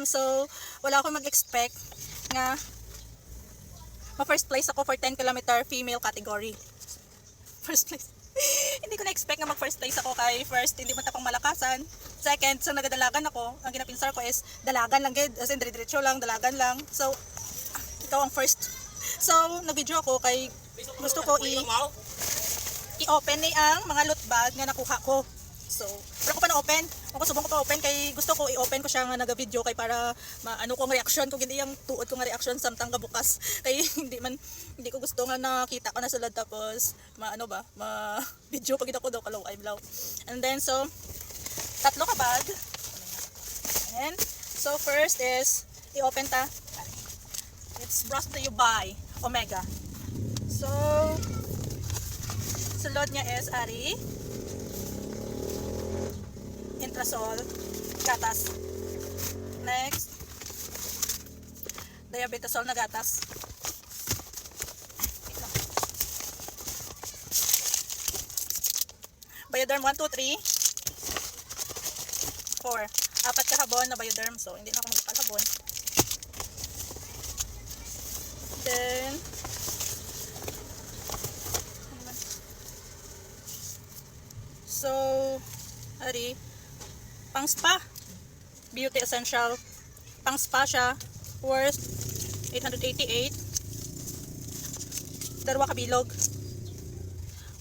So, wala akong mag-expect nga ma-first place ako for 10 kilometer female category. First place. Hindi ko na-expect nga mag-first place ako kay first, hindi man tapang malakasan. Second, so nagadalagan ako. Ang ginapinsar ko is dalagan lang gid, as in dire-diretso lang, dalagan lang. So, ikaw ang first. So, nag-video ako kay gusto ko i-open ni ang mga loot bag nga nakuha ko. So, wala ko pa na-open. Kung subong ko pa open kay gusto ko i-open ko siya nga naga-video kay para maano ko ang reaction kung hindi yung tuod ko nga reaction samtang kabukas. Kay hindi ko gusto nga nakita ko na sulod tapos maano ba, ma-video pag ako daw kalaw ay blaw. And then so tatlo ka bag. And so first is i-open ta. It's brought to you by Omega. So sulod niya is ari Intrasol, gatas. Next, diabetasol na gatas. Bioderm 1, 2, 3, 4. Apat kahabon na Bioderm, so hindi na ako magkakalhabon. Then, so, ari, pang spa beauty essential, pang spa siya, worth 888, darwa kabilog,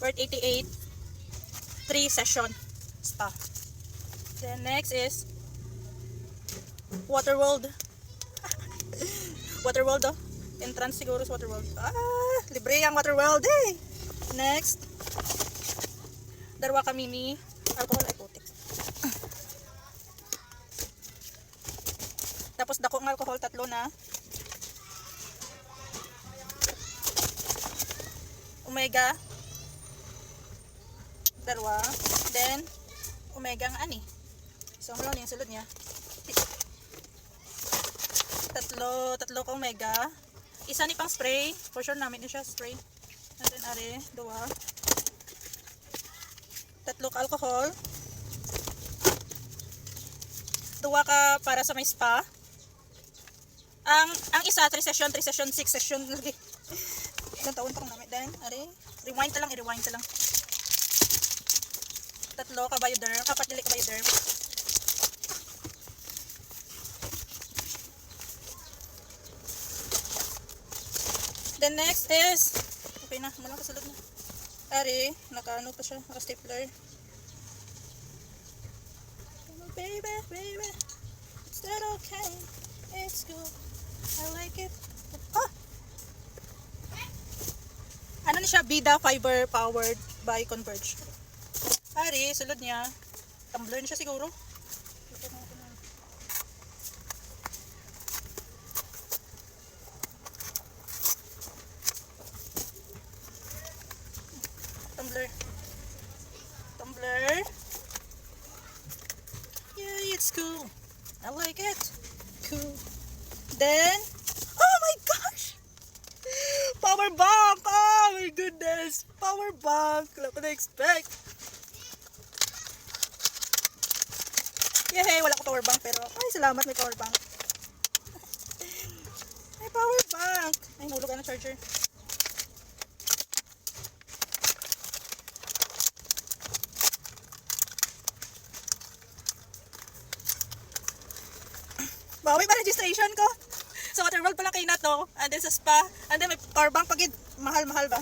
worth 88, 3 session spa. Then next is Waterworld. Waterworld oh, entrance siguro sa Waterworld. Libre ang Waterworld eh. Next, darwa ka mini alcohol icotic. Tapos dako ng alcohol, tatlo na. Omega. Dalawa. Then, Omega ang ani. So, ang yung sulod niya. Tatlo ka Omega. Isa ni pang spray. For sure namin siya spray. And then, are, dua. Tatlo ka alcohol. Dua ka para sa may spa. Ang isa 3 session, 6 session lagi. Ilang taon pa namin. Then, rewind ta lang, i-rewind ta lang. Tatlo ka Bioderm, apat dili ka Bioderm. Then next is, okay na, malang kasulod na. Naka-ano pa siya, naka-stapler. Baby, is that okay? It's good. I like it. Ano na siya? Bida fiber powered by Converge. Sulod niya. Tumbler na siya siguro. Tumbler. Yeah, it's cool. I like it. Cool. Then, oh my gosh! Power bank! Oh my goodness! Power bank! Wala ko na-expect. Yay! Wala ko power bank pero, ay salamat may power bank. May power bank! Ay, nahulog na charger. Bawi ba registration ko? Sa Waterworld pala kayo na to. And then sa spa. And then may power bank pagid. Mahal-mahal ba?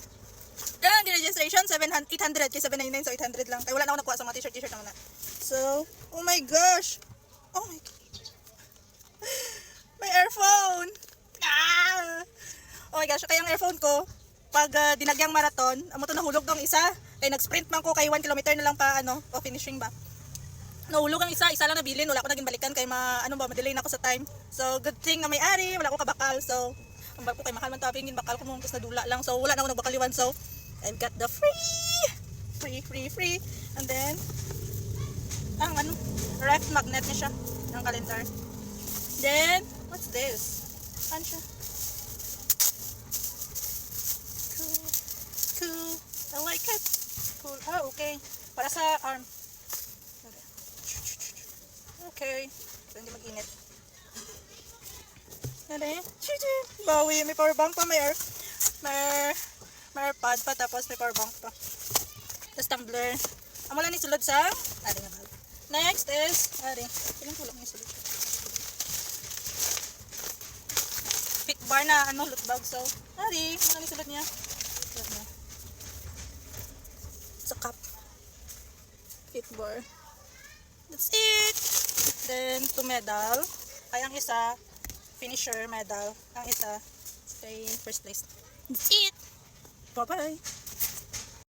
Yan, registration 800 kay 799 so 800 lang. Kaya wala na ako nakuha sa mga t-shirt naman na. So, oh my gosh. Oh my gosh. May earphone. Oh my gosh, kaya ang earphone ko pag dinagyang marathon, amo to nahulog dong isa. Kaya nag-sprint man ko kay 1 kilometer na lang pa o finishing ba. Nahulog ang isa lang nabilin, wala ko naging balikan kay madelay na ako sa time. So good thing na may-ari, wala ko kabakal. So ang barko kay mahal man taping bakal ko mong tas nadula lang. So wala na ako nagbakaliwan. So I've got the free. And then ang ref magnet niya siya, ng calendar. Then what's this? Ano siya? Cool. I like it. Cool. Oh, okay. Para sa arm. Okay. So, hindi mag-init. Ano bawi, may power bank pa, may AirPod pa, tapos may power bank pa. Tapos tumbler. Amo lang ni sulod sa ari nga bag. Next is ilang kulang ni sulod. Fit bar na loot bag, so ari ano ni sulod niya. Sa cup. Fit bar. That's it. Then to medal. Ay ang isa finisher medal, ang isa kay first place. That's it. Bye bye.